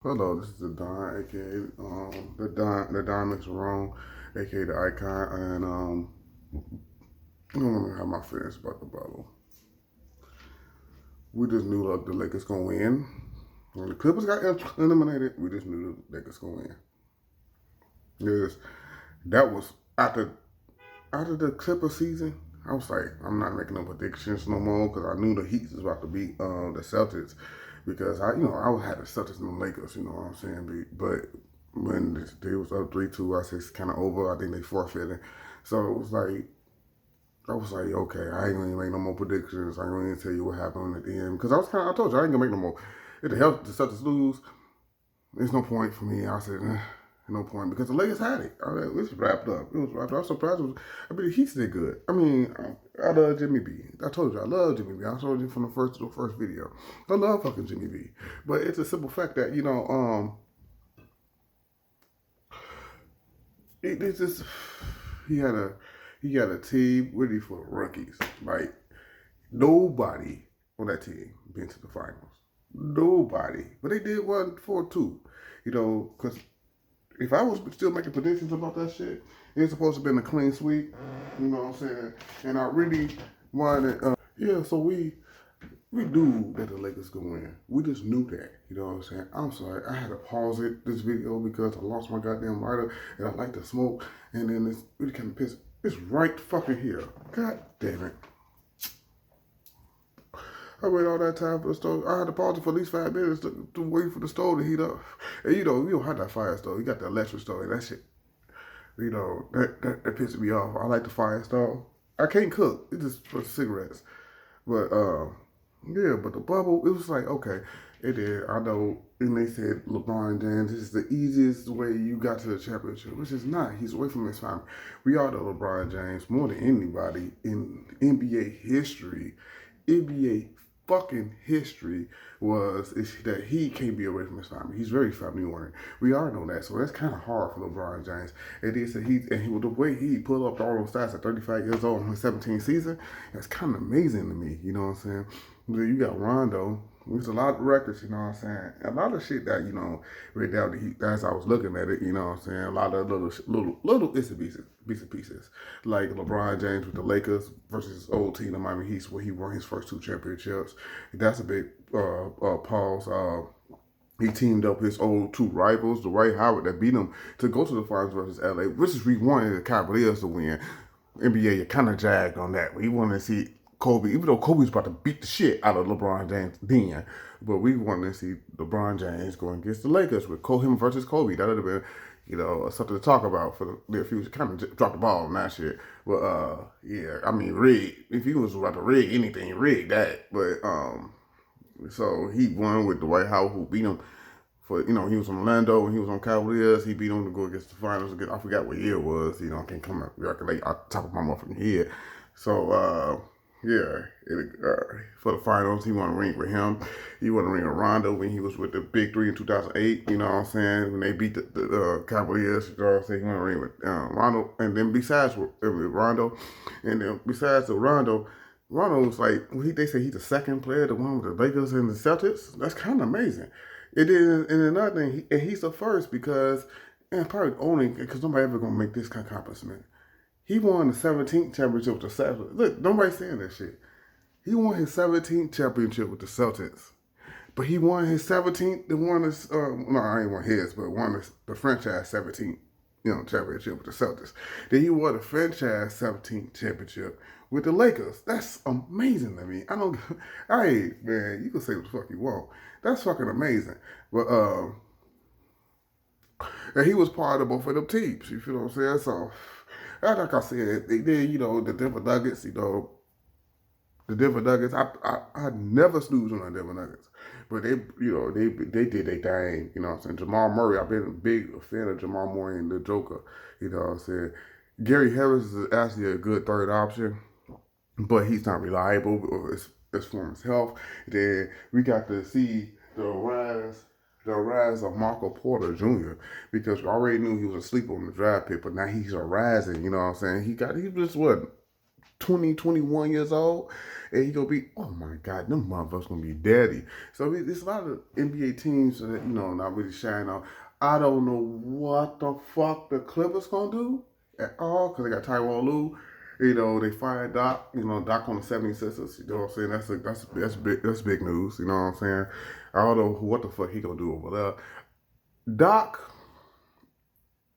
Hello, this is the Don, aka the Don Mix Wrong, aka the Icon, and I don't want to have my feelings about the bubble. We just knew the Lakers gonna win. When the Clippers got eliminated, we just knew the Lakers gonna win. Yes, that was after the Clipper season. I was like, I'm not making no predictions no more because I knew the Heat was about to beat the Celtics because I had the Celtics and the Lakers. You know what I'm saying? But when they was up 3-2, I said it's kind of over. I think they forfeited. So it was like I was like, okay, I ain't gonna make no more predictions. I ain't gonna tell you what happened at the end because I told you I ain't gonna make no more. If the hell the Celtics lose, there's no point for me. I said, no point because the Lakers had it. It was wrapped up. It was wrapped up. I was surprised. The Heat did good. I mean, I love Jimmy B. I told you I love Jimmy B. I told you from the first video. I love fucking Jimmy B. But it's a simple fact that it's just he had a team really for rookies. Like nobody on that team been to the finals. Nobody. But they did 1-4-2. Because if I was still making predictions about that shit, it's supposed to have been a clean sweep. You know what I'm saying? And I really wanted, yeah. So we knew that the Lakers could win. We just knew that. You know what I'm saying? I'm sorry, I had to pause this video because I lost my goddamn lighter and I like to smoke. And then it's really kind of pissed. It's right fucking here. God damn it. I waited all that time for the stove. I had to pause it for at least 5 minutes to wait for the stove to heat up. And you don't have that fire stove. You got the electric stove. And that shit, that pisses me off. I like the fire stove. I can't cook. It's just for cigarettes. But yeah, but the bubble, it was like, okay, it did. I know. And they said LeBron James, this is the easiest way you got to the championship, which is not. He's away from his family. We all know LeBron James more than anybody in NBA history. NBA fucking history was is that he can't be away from his family. He's very family oriented. We all know that, so that's kind of hard for LeBron James. And they said the way he pulled up all those stats at 35 years old in his 17th season, that's kind of amazing to me. You know what I'm saying? Then you got Rondo. There's a lot of records, you know what I'm saying? A lot of shit that, right down the heat, as I was looking at it, you know what I'm saying? A lot of little bits and pieces. Like LeBron James with the Lakers versus his old team, the Miami Heat, where he won his first two championships. That's a big pause. He teamed up his old two rivals, Dwight Howard, that beat him to go to the finals versus LA, which is we wanted the Cavaliers to win. NBA, you kind of jagged on that. We wanted to see Kobe, even though Kobe was about to beat the shit out of LeBron James then, but we wanted to see LeBron James going against the Lakers with him versus Kobe. That would have been, something to talk about for the near future. Kind of dropped the ball on that shit. But yeah, I mean, rig. If he was about to rig anything, rig that. But so he won with Dwight Howard, who beat him he was from Orlando and he was on Cavaliers. He beat him to go against the finals again. I forgot what year it was. I can't come up recollect off the top of my motherfucking head. So yeah, for the finals, he won a ring with him. He won a ring with Rondo when he was with the Big Three in 2008. You know what I'm saying? When they beat the Cavaliers, you know what I'm saying? He won a ring with Rondo. And then besides with Rondo, and then besides the Rondo was like, they say he's the second player to win with the Lakers and the Celtics. That's kind of amazing. It is, and another thing, he's the first because, and probably only because nobody ever gonna make this kind of accomplishment. He won the 17th championship with the Celtics. Look, nobody's saying that shit. He won his 17th championship with the Celtics, but he won his 17th. The one is no, I ain't won his, but won the franchise 17th, championship with the Celtics. Then he won the franchise 17th championship with the Lakers. That's amazing to me. I don't. Hey man, you can say what the fuck you want. That's fucking amazing. But and he was part of both of them teams. You feel what I'm saying? So, like I said, they did. The Denver Nuggets. The Denver Nuggets. I never snooze on the Denver Nuggets, but they did their thing. You know what I'm saying? Jamal Murray. I've been a big fan of Jamal Murray and the Joker. You know what I'm saying? Gary Harris is actually a good third option, but he's not reliable as far as health. Then we got to see the rise of Marco Porter Jr. because we already knew he was asleep on the draft pick, but now he's a rising. You know what I'm saying? He just what 20, 21 years old, and he gonna be, oh my God, them motherfuckers gonna be daddy. So there's a lot of NBA teams that, not really shining on. I don't know what the fuck the Clippers gonna do at all, because they got Tyronn Lue. They fired Doc, Doc on the 76ers, you know what I'm saying? That's big news, you know what I'm saying? I don't know what the fuck he gonna do over there. Doc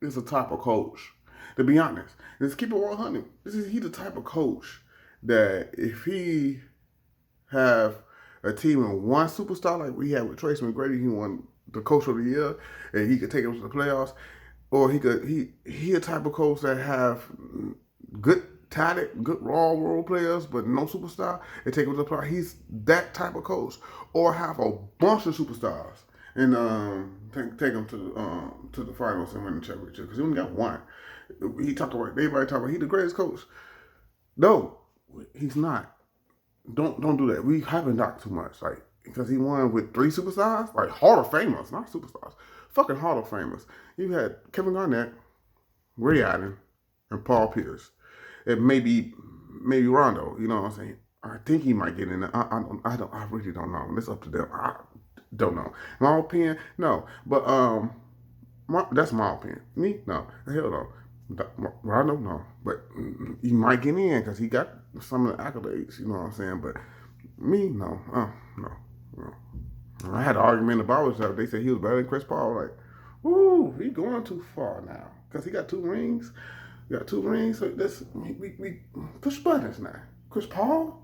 is a type of coach, to be honest. Let's keep it 100. He the type of coach that if he have a team of one superstar like we had with Tracy McGrady, he won the coach of the year, and he could take them to the playoffs, or he a type of coach that have good talent, good raw role players, but no superstar, and take them to the playoffs. He's that type of coach, or have a bunch of superstars and take them to the finals and win the championship, because he only got one. Everybody talk about he the greatest coach. No, he's not. Don't do that. We haven't Doc too much, because he won with 3 superstars, like Hall of Famers, not superstars, fucking Hall of Famers. You had Kevin Garnett, Ray Allen, and Paul Pierce, and maybe Rondo. You know what I'm saying? I think he might get in there. I really don't know. It's up to them. I don't know. My opinion, no. But that's my opinion. Me, no. Hell no. Rondo, no. But he might get in because he got some of the accolades. You know what I'm saying? But me, no. No. I had an argument in the barbershop. They said he was better than Chris Paul. Like, ooh, he going too far now because he got 2 rings. So we push buttons now. Chris Paul?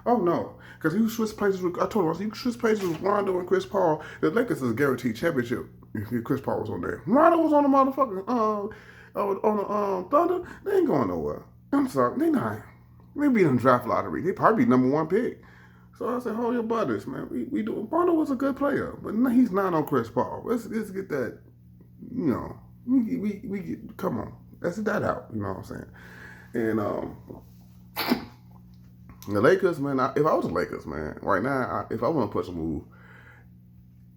Oh no, because he switched places with. I told him, he switched places with Rondo and Chris Paul. The Lakers is a guaranteed championship if Chris Paul was on there. Rondo was on the motherfucking on the Thunder. They ain't going nowhere. I'm sorry, they not. They be in the draft lottery. They probably be #1 pick. So I said, hold your buttons, man. We do. Rondo was a good player, but he's not on Chris Paul. Let's get that. We get, come on. Let's get that out. You know what I'm saying? And the Lakers, man. If I was the Lakers, man, right now, if I want to push a move,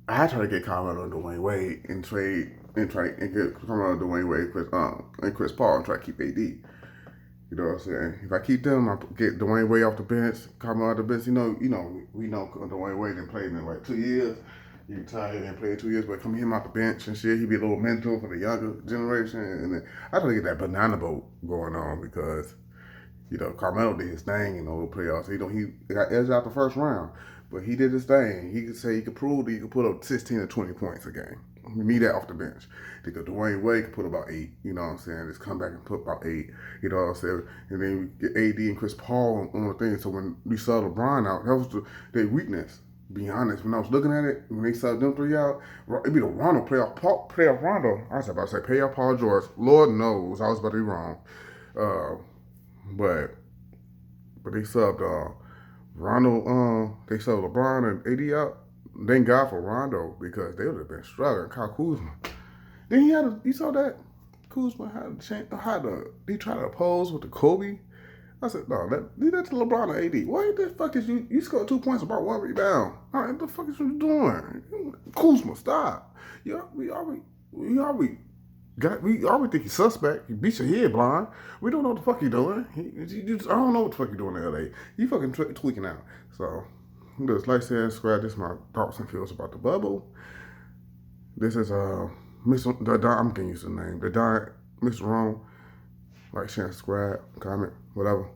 I try to get Carmelo and Dwayne Wade and get Carmelo, Dwayne Wade, and Chris Paul and try to keep AD. You know what I'm saying? If I keep them, I get Dwayne Wade off the bench, Carmelo off the bench. We know Dwayne Wade didn't play in like 2 years. He retired and played 2 years, but come him out the bench and shit. He be a little mentor for the younger generation. And then I try to get that banana boat going on because, Carmelo did his thing in the playoffs. He got edged out the first round, but he did his thing. He could say he could prove that he could put up 16 or 20 points a game. We need that off the bench. Because Dwayne Wade could put about 8. You know what I'm saying? Just come back and put about 8. You know what I'm saying? And then we get AD and Chris Paul on the thing. So when we saw LeBron out, that was their weakness. Be honest, when I was looking at it, when they saw them 3 out, it'd be the Rondo playoff Rondo. I was about to say playoff Paul George. Lord knows I was about to be wrong. But they subbed Rondo. They subbed LeBron and AD out. Thank God for Rondo because they would have been struggling. Kyle Kuzma. Then you saw that Kuzma he tried to pose with the Kobe. I said, no, leave that to LeBron or AD. Why the fuck is you scored 2 points about 1 rebound? All right, what the fuck is you doing? Kuzma, stop. We already think he's suspect. He beat your head blind. We don't know what the fuck he's doing. I don't know what the fuck he's doing in LA. You fucking tweaking out. So, just like saying, Square, this is my thoughts and feels about the bubble. This is I'm getting used to the name. The Mr. Wrong. Like, share, subscribe, comment, whatever.